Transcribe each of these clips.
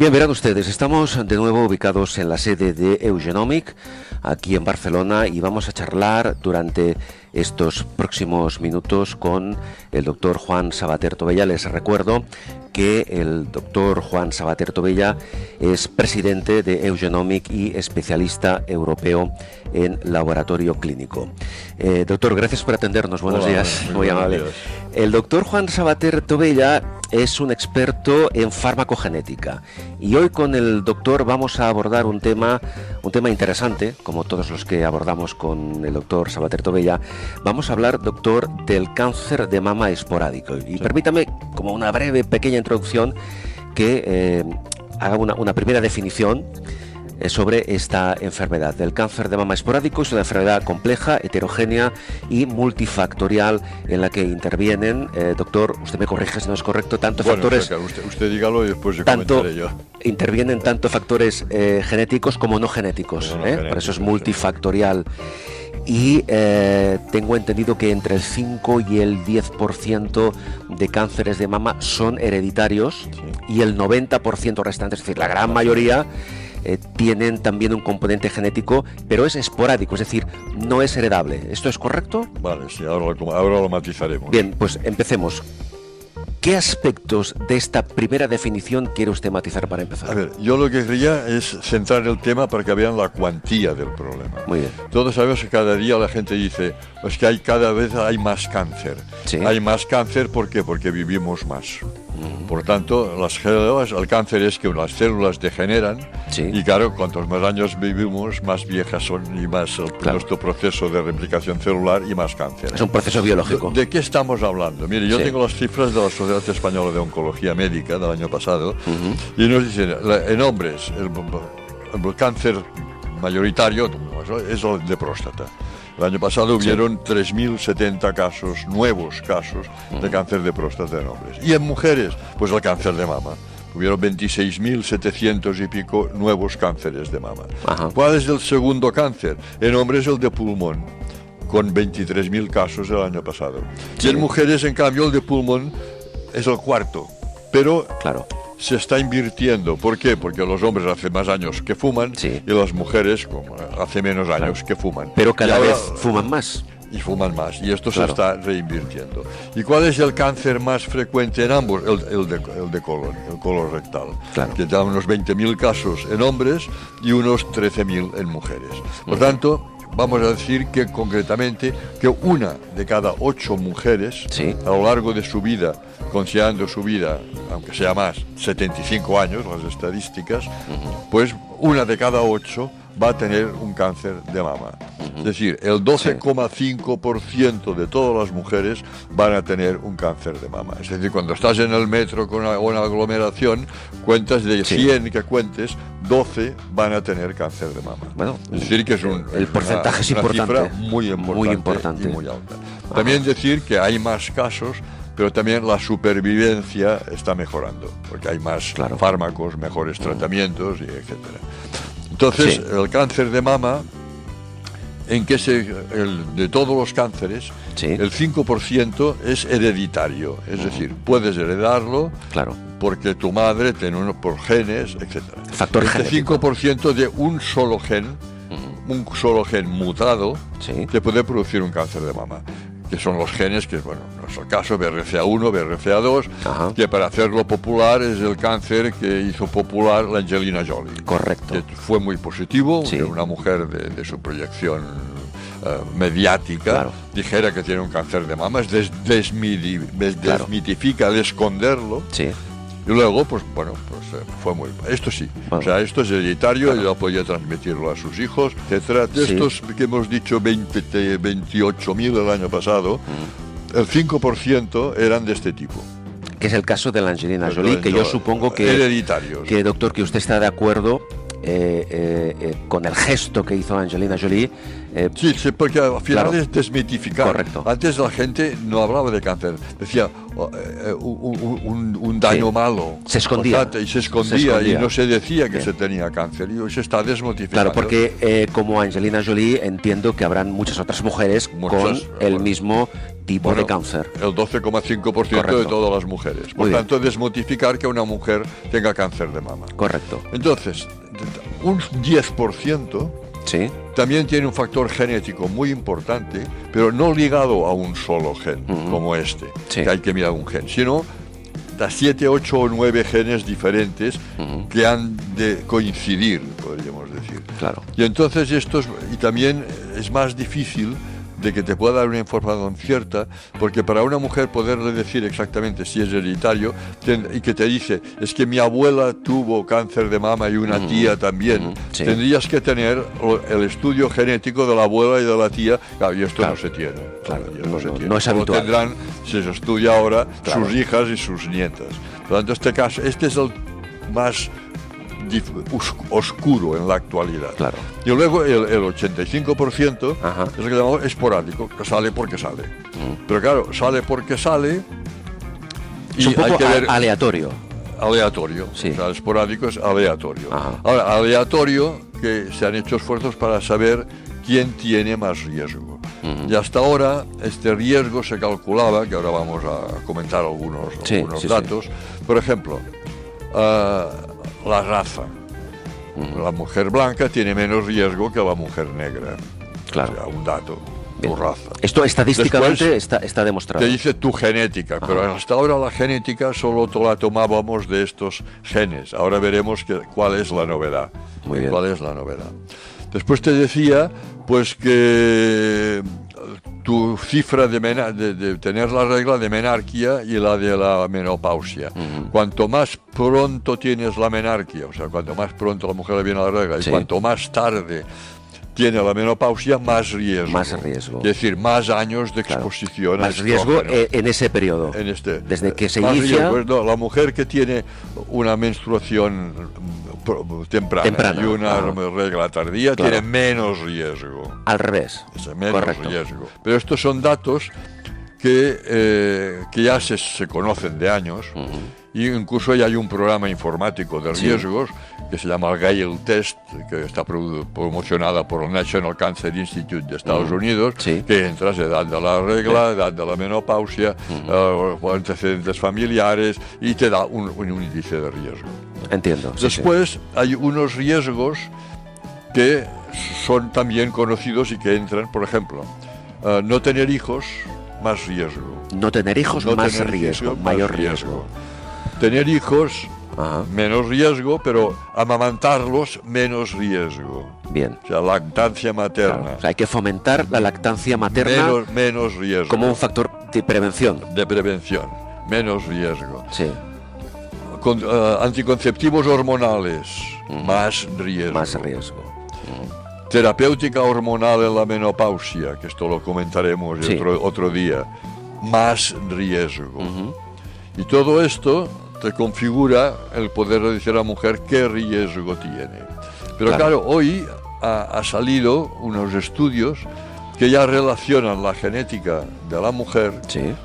Bien, verán ustedes, estamos de nuevo ubicados en la sede de Eugenomic, aquí en Barcelona, y vamos a charlar durante estos próximos minutos con el doctor Juan Sabater Tobella. Les recuerdo que el doctor Juan Sabater Tobella es presidente de Eugenomic y especialista europeo en laboratorio clínico. Doctor, gracias por atendernos. Buenos días. Muy amable. El doctor Juan Sabater Tobella es un experto en farmacogenética y hoy con el doctor vamos a abordar un tema interesante, como todos los que abordamos con el doctor Sabater Tobella. Vamos a hablar, doctor, del cáncer de mama esporádico. Y permítame, como una breve, pequeña introducción, que haga una primera definición sobre esta enfermedad. El cáncer de mama esporádico es una enfermedad compleja, heterogénea y multifactorial en la que intervienen, doctor, usted me corrige si no es correcto, factores... Usted dígalo y después yo comentaré yo. Intervienen tanto factores genéticos como no genéticos, por eso es multifactorial. Y tengo entendido que entre el 5 y el 10% de cánceres de mama son hereditarios, sí, y el 90% restante, es decir, la gran mayoría, tienen también un componente genético, pero es esporádico, es decir, no es heredable. ¿Esto es correcto? Vale, sí, ahora lo matizaremos. Bien, pues empecemos. ¿Qué aspectos de esta primera definición quiere usted matizar para empezar? A ver, yo lo que quería es centrar el tema para que vean la cuantía del problema. Muy bien. Todos sabemos que cada día la gente dice, es que cada vez hay más cáncer. Sí. Hay más cáncer, ¿por qué? Porque vivimos más. Por tanto, el cáncer es que las células degeneran, sí, y claro, cuantos más años vivimos, más viejas son y más nuestro proceso de replicación celular y más cáncer. Es un proceso biológico. ¿De qué estamos hablando? Mire, yo tengo las cifras de la Sociedad Española de Oncología Médica del año pasado, y nos dicen, en hombres, el cáncer mayoritario es el de próstata. El año pasado hubieron 3.070 casos, nuevos casos de cáncer de próstata en hombres. Y en mujeres, pues el cáncer de mama. Hubieron 26.700 y pico nuevos cánceres de mama. Ajá. ¿Cuál es el segundo cáncer? En hombres el de pulmón, con 23.000 casos el año pasado. Sí. Y en mujeres, en cambio, el de pulmón es el cuarto. Pero claro, se está invirtiendo. ¿Por qué? Porque los hombres hace más años que fuman, sí, y las mujeres como hace menos años, claro, que fuman. Pero cada vez fuman más. Y fuman más. Y esto, claro, se está reinvirtiendo. ¿Y cuál es el cáncer más frecuente en ambos? El de colon, el colon rectal. Claro. Que da unos 20.000 casos en hombres y unos 13.000 en mujeres. Por tanto, vamos a decir que concretamente que una de cada 8 mujeres, sí, a lo largo de su vida, considerando su vida, aunque sea más, 75 años, las estadísticas, pues una de cada 8 va a tener un cáncer de mama. Es decir, el 12,5% de todas las mujeres van a tener un cáncer de mama. Es decir, cuando estás en el metro con una aglomeración, cuentas de 100 que cuentes, 12 van a tener cáncer de mama. Bueno, es decir, que es el porcentaje es importante, cifra muy importante y muy alta. También decir que hay más casos, pero también la supervivencia está mejorando, porque hay más, claro, fármacos, mejores tratamientos, y etcétera. Entonces, sí, el cáncer de mama, de todos los cánceres, sí, el 5% es hereditario, es decir, puedes heredarlo, claro, porque tu madre tiene uno por genes, etcétera. Factor genético. 5% de un solo gen mutado, sí, que puede producir un cáncer de mama, que son los genes que, bueno, en nuestro caso, BRCA1, BRCA2, ajá, que para hacerlo popular es el cáncer que hizo popular la Angelina Jolie. Correcto. Que fue muy positivo, sí, que una mujer de su proyección mediática, claro, dijera que tiene un cáncer de mama, desmitifica, de esconderlo. Sí. Y luego, pues bueno, fue muy... Esto sí, bueno, o sea, esto es hereditario, claro, ella podía transmitirlo a sus hijos, etcétera. De estos que hemos dicho 28.000 el año pasado, el 5% eran de este tipo. Que es el caso de la Angelina Jolie, que yo supongo que... Hereditarios. Que, doctor, que usted está de acuerdo con el gesto que hizo Angelina Jolie. Sí, porque al final es desmitificar. Correcto. Antes la gente no hablaba de cáncer, decía un daño malo. Se escondía. Y se escondía y no se decía que se tenía cáncer. Y hoy se está desmitificando. Claro, porque como Angelina Jolie, entiendo que habrán muchas otras mujeres con el mismo tipo de cáncer. El 12,5% de todas las mujeres. Por tanto, desmitificar que una mujer tenga cáncer de mama. Correcto. Entonces, un 10%... Sí. También tiene un factor genético muy importante, pero no ligado a un solo gen, como este, que hay que mirar un gen, sino a 7, 8 o 9 genes diferentes que han de coincidir, podríamos decir. Claro. Y entonces y también es más difícil de que te pueda dar una información cierta, porque para una mujer poderle decir exactamente si es hereditario y que te dice, es que mi abuela tuvo cáncer de mama y una tía también, tendrías que tener el estudio genético de la abuela y de la tía, y esto no se tiene. No es habitual. Tendrán, si se estudia ahora, sus hijas y sus nietas. Por lo tanto, este es el más oscuro en la actualidad. Claro. Y luego el 85% es lo que llamamos esporádico, que sale porque sale. Pero claro, sale porque sale y es un poco hay que ver aleatorio. Aleatorio, sí. O sea, el esporádico es aleatorio. Ahora, aleatorio, que se han hecho esfuerzos para saber quién tiene más riesgo. Y hasta ahora este riesgo se calculaba, que ahora vamos a comentar algunos datos. Por ejemplo, la raza. La mujer blanca tiene menos riesgo que la mujer negra. Claro. O sea, un dato. Tu raza. Esto estadísticamente está demostrado. Te dice tu genética, pero hasta ahora la genética solo la tomábamos de estos genes. Ahora veremos cuál es la novedad. Muy bien. ¿Cuál es la novedad? Después te decía, pues que tu cifra de tener la regla de menarquia y la de la menopausia. Cuanto más pronto tienes la menarquia, o sea, cuanto más pronto la mujer le viene la regla, y cuanto más tarde tiene la menopausia, más riesgo. Más riesgo. Es decir, más años de exposición. Más riesgo en ese periodo. Desde que se inicia. No, la mujer que tiene una menstruación temprana y una regla tardía tiene menos riesgo. Al revés. Menos riesgo. Pero estos son datos que ya se conocen de años. Y incluso ya hay un programa informático de riesgos que se llama el Gail Test, que está promocionada por el National Cancer Institute de Estados Unidos, que entras edad de la regla, edad de la menopausia, antecedentes familiares, y te da un índice de riesgo. Entiendo. Después hay unos riesgos que son también conocidos y que entran, por ejemplo, no tener hijos, más riesgo. No tener hijos, más riesgo, mayor riesgo. Tener hijos, menos riesgo, pero amamantarlos, menos riesgo. Bien. O sea, lactancia materna. Claro. O sea, hay que fomentar la lactancia materna menos riesgo. como un factor de prevención. De prevención, menos riesgo. Sí. Anticonceptivos hormonales, más riesgo. Más riesgo. Terapéutica hormonal en la menopausia, que esto lo comentaremos otro día, más riesgo. Y todo esto te configura el poder decir a la mujer qué riesgo tiene. Pero claro, hoy ha salido unos estudios que ya relacionan la genética de la mujer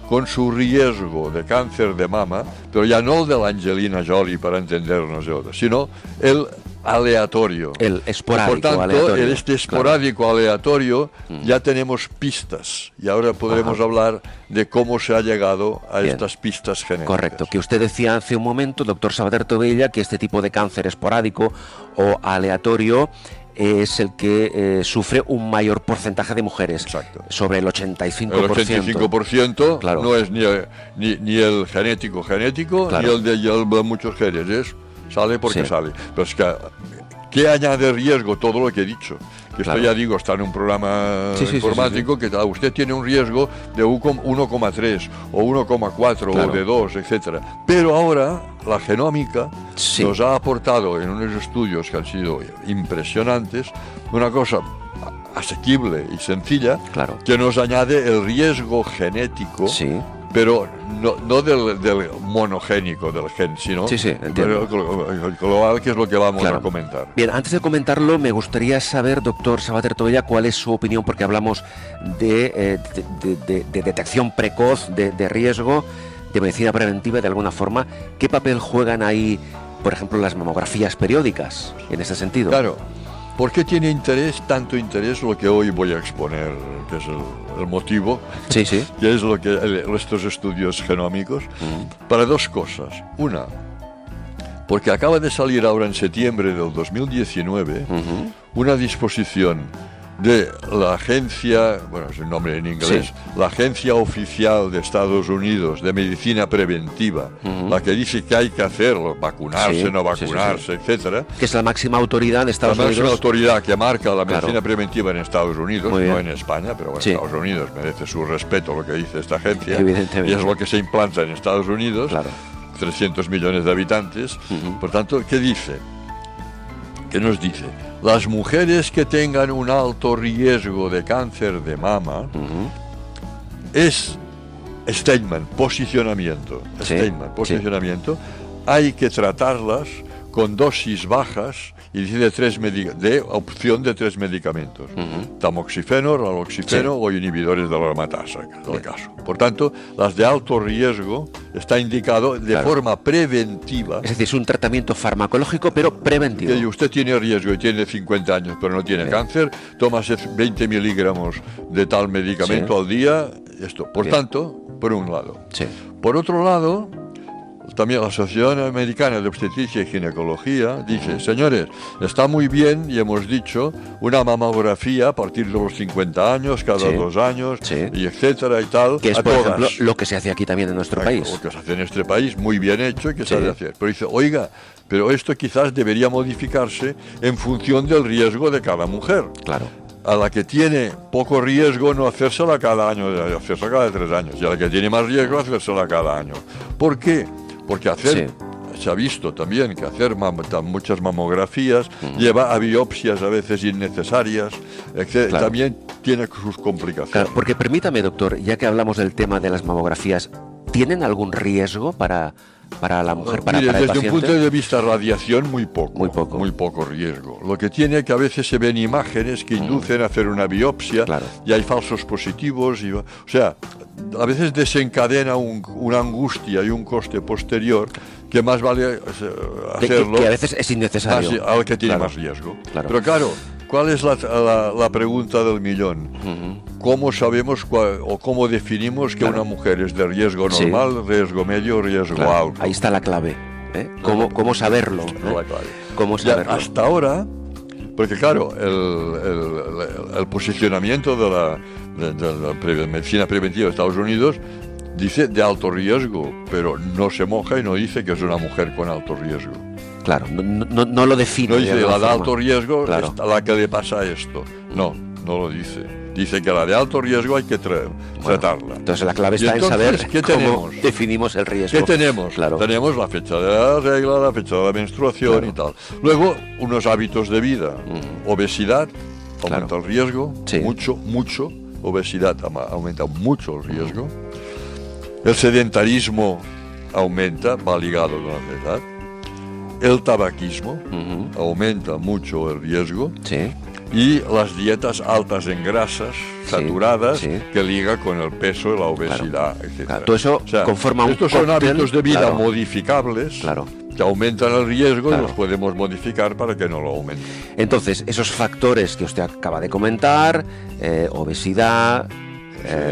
con su riesgo de cáncer de mama, pero ya no el de la Angelina Jolie, para entendernos, sino el aleatorio. El esporádico. Por tanto, aleatorio. Este esporádico aleatorio ya tenemos pistas, y ahora podremos hablar de cómo se ha llegado a estas pistas genéticas. Correcto, que usted decía hace un momento, doctor Sabater Tobella, que este tipo de cáncer esporádico o aleatorio es el que sufre un mayor porcentaje de mujeres. Exacto. Sobre el 85%. El 85% no es ni el genético, ni el de muchos genes, sale porque sale. Pero es que, ¿qué añade riesgo? Todo lo que he dicho. Que esto ya digo, está en un programa informático que usted tiene un riesgo de 1,3 o 1,4 o de 2, etc. Pero ahora la genómica nos ha aportado en unos estudios que han sido impresionantes una cosa asequible y sencilla que nos añade el riesgo genético pero no del monogénico del gen, sino global, que es lo que vamos a comentar. Bien, antes de comentarlo, me gustaría saber, doctor Savater Toya, cuál es su opinión, porque hablamos de detección precoz, de riesgo, de medicina preventiva, de alguna forma. ¿Qué papel juegan ahí, por ejemplo, las mamografías periódicas en ese sentido? Claro. ¿Por qué tiene tanto interés lo que hoy voy a exponer, que es el motivo, que es lo que estos estudios genómicos? Para dos cosas. Una, porque acaba de salir ahora en septiembre del 2019 una disposición de la agencia, bueno, es el nombre en inglés, la Agencia Oficial de Estados Unidos de Medicina Preventiva, la que dice que hay que hacerlo, vacunarse, no vacunarse, etcétera. Que es la máxima autoridad de Estados Unidos. La máxima autoridad que marca la medicina preventiva en Estados Unidos, no en España, pero bueno, Estados Unidos merece su respeto lo que dice esta agencia. Evidentemente. Y es lo que se implanta en Estados Unidos, 300 millones de habitantes. Por tanto, ¿qué dice? ¿Qué nos dice? Las mujeres que tengan un alto riesgo de cáncer de mama es posicionamiento, hay que tratarlas con dosis bajas y dice de opción de 3 medicamentos, tamoxifeno, raloxifeno o inhibidores de la aromatasa, en el caso. Por tanto, las de alto riesgo está indicado de forma preventiva. Es decir, es un tratamiento farmacológico, pero preventivo. Que usted tiene riesgo y tiene 50 años, pero no tiene cáncer, tómase 20 miligramos de tal medicamento al día, esto. Por tanto, por un lado. Por otro lado, también la Asociación Americana de Obstetricia y Ginecología dice, señores, está muy bien, y hemos dicho, una mamografía a partir de los 50 años, cada 2 años, y etcétera y tal. Que es, por ejemplo, lo que se hace aquí también en nuestro país. Lo que se hace en este país, muy bien hecho y que se ha de hacer. Pero dice, oiga, pero esto quizás debería modificarse en función del riesgo de cada mujer. Claro. A la que tiene poco riesgo no hacérsela cada año, hacérsela cada 3 años. Y a la que tiene más riesgo hacérsela cada año. ¿Por qué? Porque se ha visto también que hacer muchas mamografías lleva a biopsias a veces innecesarias, también tiene sus complicaciones. Claro, porque permítame, doctor, ya que hablamos del tema de las mamografías, ¿tienen algún riesgo para la mujer, para el paciente? Desde un punto de vista radiación, muy poco riesgo. Lo que tiene que a veces se ven imágenes que inducen a hacer una biopsia y hay falsos positivos. O sea, a veces desencadena una angustia y un coste posterior que más vale hacerlo. Que a veces es innecesario. Al que tiene más riesgo. Pero claro, ¿cuál es la pregunta del millón? ¿Cómo sabemos o cómo definimos que una mujer es de riesgo normal, riesgo medio, riesgo alto? Ahí está la clave. ¿Cómo saberlo? ¿Cómo saberlo? Hasta ahora, porque claro, el posicionamiento de la medicina preventiva de Estados Unidos dice de alto riesgo, pero no se moja y no dice que es una mujer con alto riesgo. Claro, no lo define. No dice la de alto riesgo es a la que le pasa esto. No lo dice. Dice que la de alto riesgo hay que tratarla. Entonces la clave está en saber cómo definimos el riesgo. ¿Qué tenemos? Tenemos la fecha de la regla, la fecha de la menstruación y tal. Luego, unos hábitos de vida. Obesidad aumenta el riesgo, mucho. Obesidad aumenta mucho el riesgo. El sedentarismo aumenta, va ligado con la edad. El tabaquismo aumenta mucho el riesgo. Y las dietas altas en grasas, saturadas, que liga con el peso, la obesidad, etc. Todo eso conforma un estos cóctel, son hábitos de vida modificables que aumentan el riesgo y los podemos modificar para que no lo aumenten. Entonces, esos factores que usted acaba de comentar, obesidad,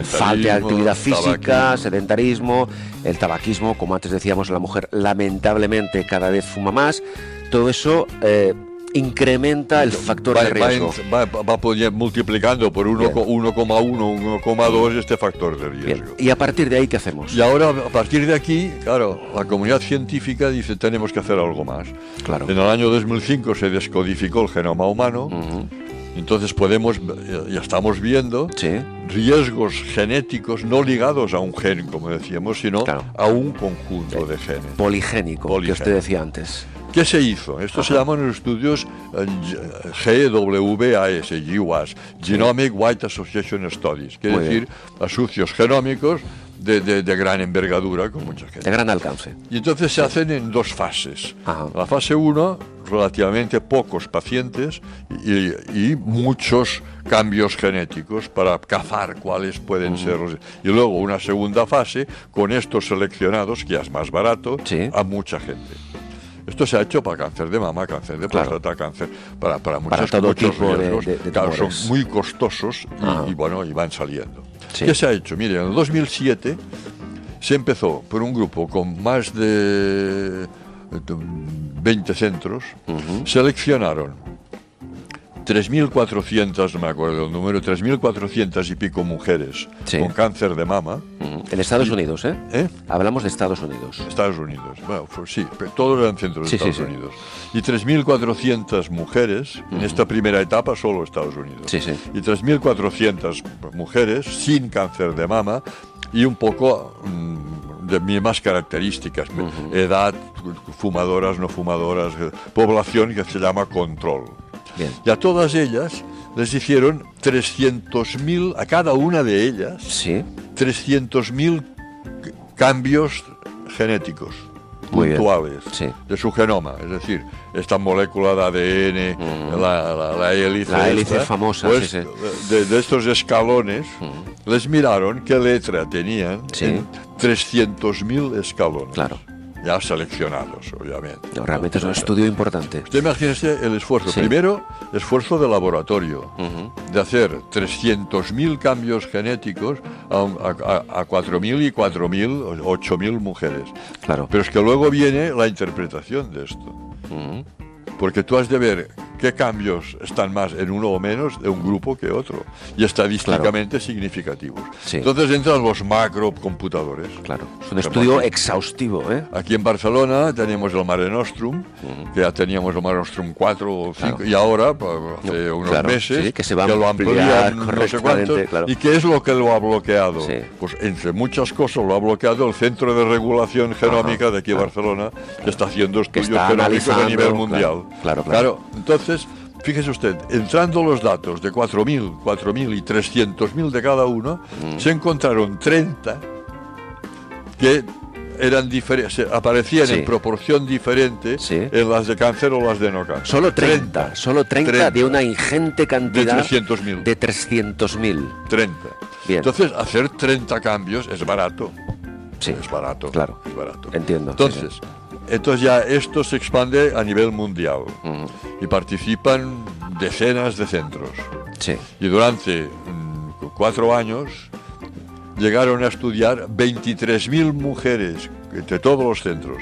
falta de actividad física, sedentarismo, el tabaquismo, como antes decíamos, la mujer lamentablemente cada vez fuma más, todo eso incrementa el factor de riesgo. Va multiplicando por 1,1, 1,2 este factor de riesgo. Bien. ¿Y a partir de ahí qué hacemos? Y ahora, a partir de aquí, claro, la comunidad científica dice tenemos que hacer algo más. Claro. En el año 2005 se descodificó el genoma humano. Entonces ya estamos viendo riesgos genéticos no ligados a un gen, como decíamos, sino a un conjunto de genes. Poligénico, que usted decía antes. ¿Qué se hizo? Esto se llaman los estudios GWAS, Genomic Wide Association Studies, quiere decir estudios genómicos de gran envergadura con mucha gente. De gran alcance. Y entonces se hacen en 2 fases. Ajá. La fase 1, relativamente pocos pacientes y muchos cambios genéticos para cazar cuáles pueden ser. Y luego una segunda fase con estos seleccionados, que ya es más barato, a mucha gente. Esto se ha hecho para cáncer de mama, cáncer de próstata, cáncer, para muchos tipo riesgos. de Claro, son tumores. muy costosos y van saliendo. Sí. ¿Qué se ha hecho? Mire, en el 2007 se empezó por un grupo con más de 20 centros, seleccionaron 3.400, no me acuerdo el número, 3.400 y pico mujeres con cáncer de mama. En Estados Unidos, ¿eh? Hablamos de Estados Unidos. Estados Unidos, bueno, sí, todos eran centros de Estados Unidos. Y 3.400 mujeres, en esta primera etapa solo Estados Unidos. Y 3.400 mujeres sin cáncer de mama y un poco de mismas características, edad, fumadoras, no fumadoras, población que se llama control. Bien. Y a todas ellas les hicieron 300.000, a cada una de ellas, 300.000 cambios genéticos puntuales de su genoma. Es decir, esta molécula de ADN, la hélice. La hélice famosa, pues, de estos escalones, les miraron qué letra tenían en 300.000 escalones. Claro. Ya seleccionados, obviamente. No, realmente es un estudio importante. Usted imagínese el esfuerzo. Primero, esfuerzo de laboratorio, de hacer 300.000 cambios genéticos a 4.000 y 4.000, 8.000 mujeres. Claro. Pero es que luego viene la interpretación de esto. Porque tú has de ver qué cambios están más en uno o menos de un grupo que otro. Y estadísticamente significativos. Entonces entran los macrocomputadores. Claro. Es un estudio exhaustivo, ¿eh? Aquí en Barcelona tenemos el Mare Nostrum, que ya teníamos el Mare Nostrum 4 o 5, y ahora, hace unos meses, que se va a lo amplían no sé cuántos. ¿Y qué es lo que lo ha bloqueado? Pues entre muchas cosas lo ha bloqueado el Centro de Regulación Genómica de aquí de Barcelona, que está haciendo estudios genómicos a nivel mundial. Claro, entonces, fíjese usted, entrando los datos de 4.000, 4.000 y 300.000 de cada uno, se encontraron 30 que eran aparecían en proporción diferente en las de cáncer o las de no cáncer. Solo 30, solo 30 de una ingente cantidad de 300.000. De 300.000. 30. Bien. Entonces, hacer 30 cambios es barato. Sí. Es barato. Claro. Es barato. Entiendo. Entonces ya esto se expande a nivel mundial y participan decenas de centros. Y durante 4 años llegaron a estudiar 23.000 mujeres de todos los centros.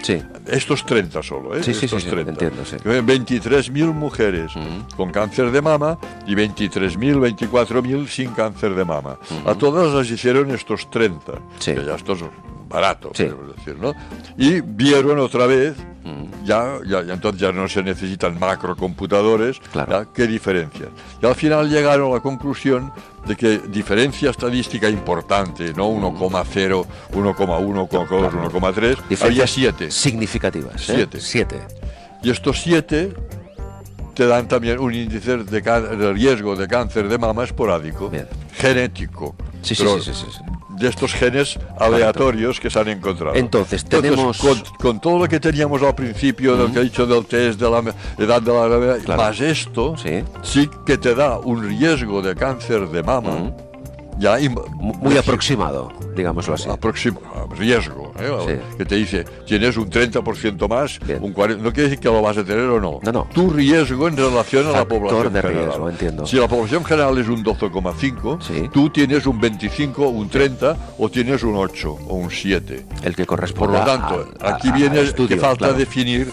Estos 30 solo, ¿eh? Estos 30. Entiendo, 23.000 mujeres con cáncer de mama y 23.000, 24.000 sin cáncer de mama. A todas las hicieron estos 30, que ya esto es barato, podemos decir, ¿no? Y vieron otra vez, entonces ya no se necesitan macrocomputadores, qué diferencias. Y al final llegaron a la conclusión de que diferencia estadística importante, no 1,0, 1,1, 1,2, 1,3, había 7. Significativas. 7. Y estos 7 te dan también un índice de riesgo de cáncer de mama esporádico, genético. De estos genes aleatorios que se han encontrado. Entonces tenemos... Con todo lo que teníamos al principio, del que he dicho del test, de la edad de la gravedad, más esto, sí que te da un riesgo de cáncer de mama, ya muy aproximado, digámoslo así. Riesgo, que te dice, tienes un 30% más, un 40%, no quiere decir que lo vas a tener o no. Tu riesgo en relación a la población de general. Riesgo, entiendo. Si la población general es un 12,5, tú tienes un 25, un 30 o tienes un 8 o un 7. El que corresponde. Por lo tanto, aquí viene que falta definir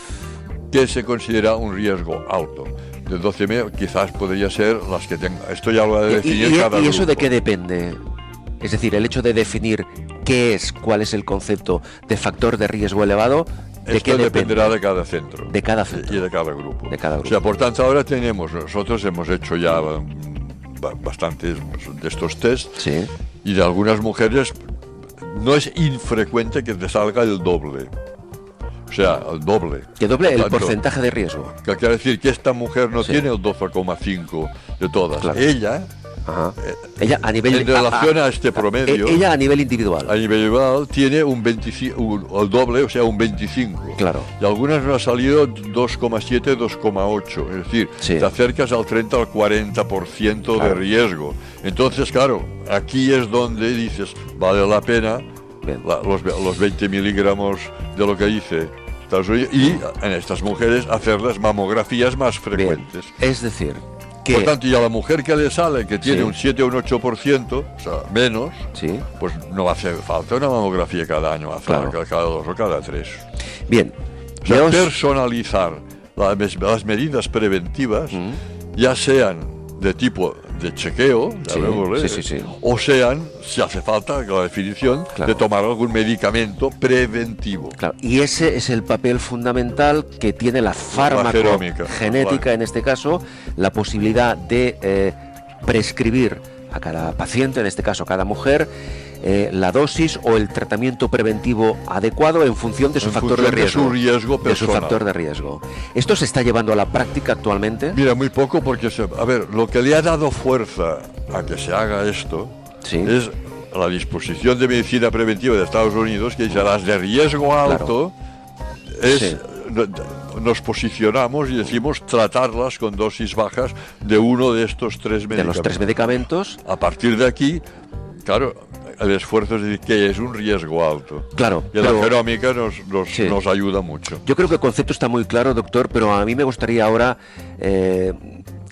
qué se considera un riesgo alto. De 12.000 quizás podría ser las que tenga. Esto ya lo ha de definir cada grupo. ¿Y eso de qué depende? Es decir, el hecho de definir cuál es el concepto de factor de riesgo elevado, ¿de qué dependerá de cada centro. De cada centro. Y de cada grupo. O sea, por tanto, ahora nosotros hemos hecho ya bastantes de estos tests y de algunas mujeres no es infrecuente que te salga el doble. O sea, el doble. ¿Que doble el porcentaje de riesgo? Que quiere decir que esta mujer no tiene el 12,5 de todas. Ella Ajá. Ella a nivel en relación a este promedio. Ella a nivel individual. A nivel individual tiene un 25, el doble, o sea, un 25. Claro. Y algunas nos ha salido 2,7, 2,8. Es decir, te acercas al 30 al 40% de riesgo. Entonces, claro, aquí es donde dices, vale la pena los 20 miligramos de lo que dice Estados Unidos, y en estas mujeres hacer las mamografías más frecuentes. Bien. Es decir, que... Por tanto, y a la mujer que le sale, que tiene un 7 o un 8%, o sea, menos, pues no va a hacer falta una mamografía cada año, cada 2 o cada 3. Bien. O sea, personalizar las medidas preventivas, ya sean de tipo de chequeo, o sean, si hace falta, la definición, de tomar algún medicamento preventivo. Claro. Y ese es el papel fundamental que tiene la farmacogenética, en este caso, la posibilidad de prescribir a cada paciente, en este caso a cada mujer, la dosis o el tratamiento preventivo adecuado en función de su factor de riesgo. De su riesgo personal. De su factor de riesgo. ¿Esto se está llevando a la práctica actualmente? Mira, muy poco, porque, a ver, lo que le ha dado fuerza a que se haga esto es la disposición de medicina preventiva de Estados Unidos, que dice las de riesgo alto, nos posicionamos y decimos tratarlas con dosis bajas de uno de estos 3 medicamentos. De los 3 medicamentos. A partir de aquí, claro, el esfuerzo es decir que es un riesgo alto. Claro. Y la genómica nos ayuda mucho. Yo creo que el concepto está muy claro, doctor, pero a mí me gustaría ahora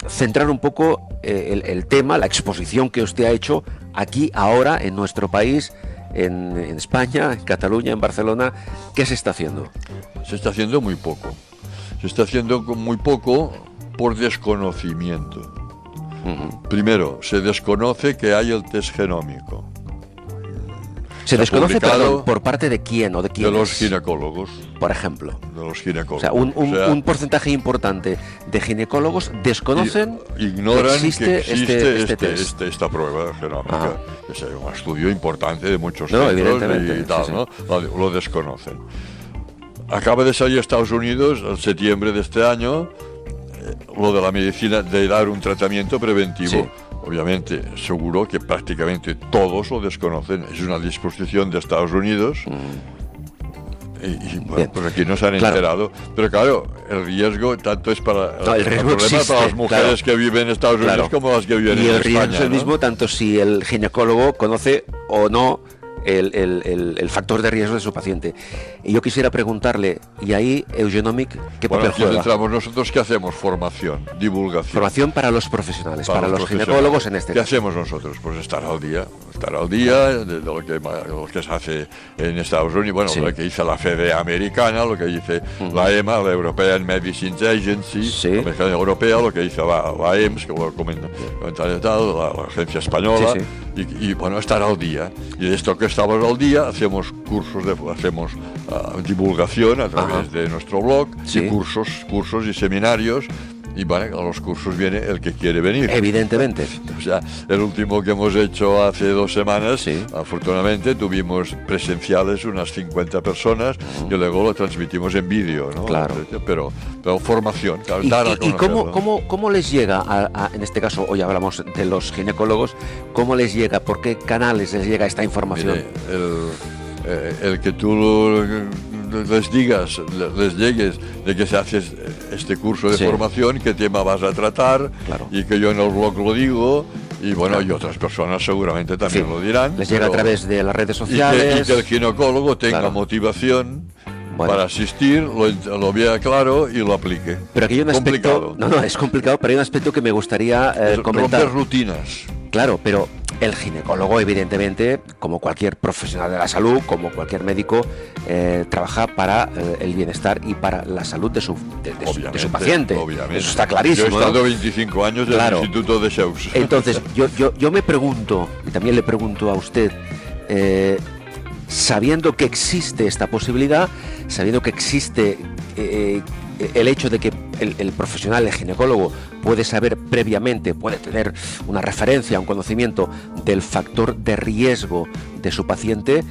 centrar un poco el tema, la exposición que usted ha hecho aquí, ahora, en nuestro país, en España, en Cataluña, en Barcelona. ¿Qué se está haciendo? Se está haciendo muy poco. Se está haciendo muy poco por desconocimiento. Primero, se desconoce que hay el test genómico. ¿Se desconoce, perdón, por parte de quién o de quiénes? De los ginecólogos. Por ejemplo. De los ginecólogos. O sea, un porcentaje importante de ginecólogos desconocen ignoran que existe test. esta prueba genómica. Es un estudio importante de muchos evidentemente, y tal, ¿no? Lo desconocen. Acaba de salir Estados Unidos en septiembre de este año lo de la medicina, de dar un tratamiento preventivo. Obviamente, seguro que prácticamente todos lo desconocen. Es una disposición de Estados Unidos. Y bueno, pues aquí no se han enterado. Pero claro, el riesgo tanto es para, el problema existe, para las mujeres que viven en Estados Unidos como las que viven en España. Y el riesgo es el mismo, tanto si el ginecólogo conoce o no el factor de riesgo de su paciente. Y yo quisiera preguntarle, ¿y ahí Eugenomic qué papel juega? Entramos nosotros, ¿qué hacemos? Formación, divulgación. Formación para los profesionales, para los ginecólogos en este caso. ¿Qué hacemos nosotros? Pues estar al día de lo que se hace en Estados Unidos, lo que dice la FDA americana, lo que dice la EMA, la European Medicines Agency, la americana europea, lo que dice la EMS, que lo comentaré tal, la agencia española, y bueno, estar al día. Y de esto que estamos al día, hacemos cursos, hacemos divulgación a través de nuestro blog, y cursos y seminarios. Y bueno, a los cursos viene el que quiere venir. Evidentemente. O sea, el último que hemos hecho hace 2 semanas, afortunadamente tuvimos presenciales unas 50 personas y luego lo transmitimos en vídeo, ¿no? Claro. Pero formación, claro, ¿Y cómo les llega, en este caso, hoy hablamos de los ginecólogos, cómo les llega, por qué canales les llega esta información? Mire, el que tú les digas, les llegues de que se hace este curso de formación, qué tema vas a tratar, y que yo en el blog lo digo, y bueno, y otras personas seguramente también lo dirán. Les llega a través de las redes sociales. Y que el ginecólogo tenga motivación para asistir, lo vea claro y lo aplique. Pero aquí hay un aspecto... No, es complicado, pero hay un aspecto que me gustaría comentar. Romper rutinas. Claro, pero el ginecólogo, evidentemente, como cualquier profesional de la salud, como cualquier médico, trabaja para el bienestar y para la salud de su paciente. Obviamente. Eso está clarísimo. Yo he estado 25 años en el Instituto de Seuss. Entonces, yo me pregunto, y también le pregunto a usted, sabiendo que existe esta posibilidad, sabiendo que existe el hecho de que el profesional, el ginecólogo, puede saber previamente, puede tener una referencia, un conocimiento del factor de riesgo de su paciente,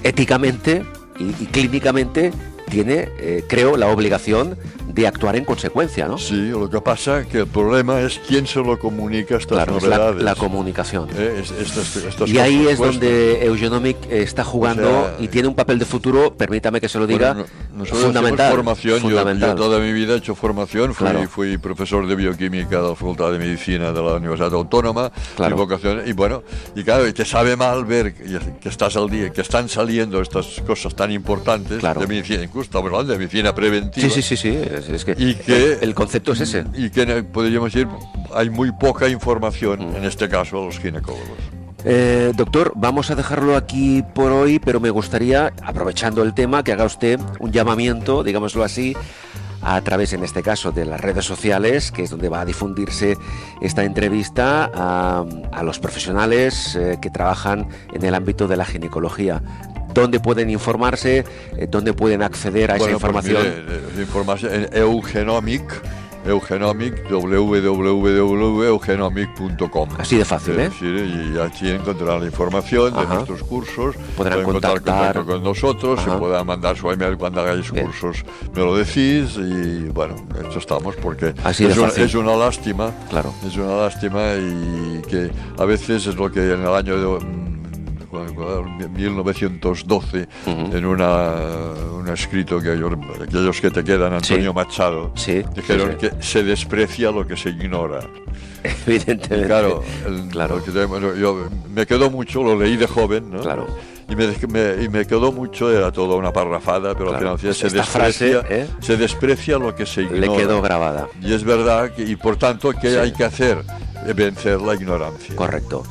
éticamente y clínicamente tiene, creo, la obligación de actuar en consecuencia, ¿no? Sí, lo que pasa es que el problema es quién se lo comunica estas novedades. La comunicación. Estas y ahí es cuestan. donde Eugenomic está jugando y tiene un papel de futuro, permítame que se lo diga, fundamental. Formación, fundamental. Yo toda mi vida he hecho formación, fui profesor de bioquímica de la Facultad de Medicina de la Universidad Autónoma, y bueno, y claro, y te sabe mal ver que estás al día, que están saliendo estas cosas tan importantes de medicina, incluso estamos hablando de medicina preventiva. Sí, es que, y que el concepto es ese. Y que podríamos decir, hay muy poca información, en este caso, a los ginecólogos. Doctor, vamos a dejarlo aquí por hoy, pero me gustaría, aprovechando el tema, que haga usted un llamamiento, digámoslo así, a través, en este caso, de las redes sociales, que es donde va a difundirse esta entrevista, a los profesionales que trabajan en el ámbito de la ginecología. ¿Dónde pueden informarse? ¿Dónde pueden acceder a esa información? Pues mire, información en Eugenomic, www.eugenomic.com. Así de fácil, ¿eh? Sí, y aquí encontrarán la información de nuestros cursos. Podrán contactar con nosotros, se podrán mandar su email cuando hagáis cursos, me lo decís y bueno, esto estamos porque es una lástima. Claro. Es una lástima y que a veces es lo que en el año de 1912 en un escrito que aquellos que te quedan, Antonio Machado, dijeron que se desprecia lo que se ignora. Evidentemente. Claro. Yo me quedó mucho, lo leí de joven, ¿no? Claro. Y me quedó mucho, era toda una parrafada, pero al final se desprecia lo que se ignora. Le quedó grabada. Y es verdad, y por tanto, ¿qué hay que hacer? Vencer la ignorancia. Correcto.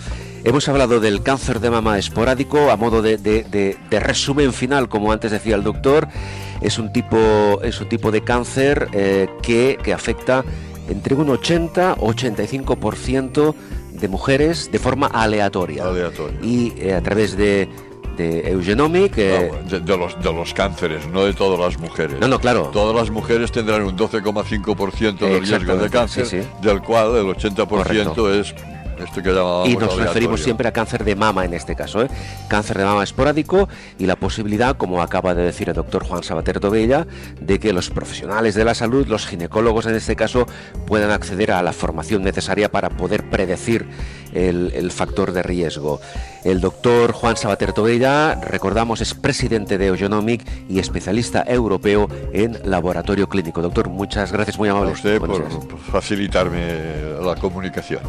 Hemos hablado del cáncer de mama esporádico a modo de resumen final, como antes decía el doctor. Es un tipo de cáncer que afecta entre un 80-85% de mujeres de forma aleatoria. Y a través de Eugenomic... de los cánceres, no de todas las mujeres. No, claro. Todas las mujeres tendrán un 12,5% de riesgo de cáncer, del cual el 80% es... Esto que y nos referimos siempre a cáncer de mama en este caso, cáncer de mama esporádico, y la posibilidad, como acaba de decir el doctor Juan Sabater Tobella, de que los profesionales de la salud, los ginecólogos en este caso, puedan acceder a la formación necesaria para poder predecir el factor de riesgo. El doctor Juan Sabater Tobella, recordamos, es presidente de Eugenomic y especialista europeo en laboratorio clínico. Doctor, muchas gracias, muy amable. A usted por facilitarme la comunicación.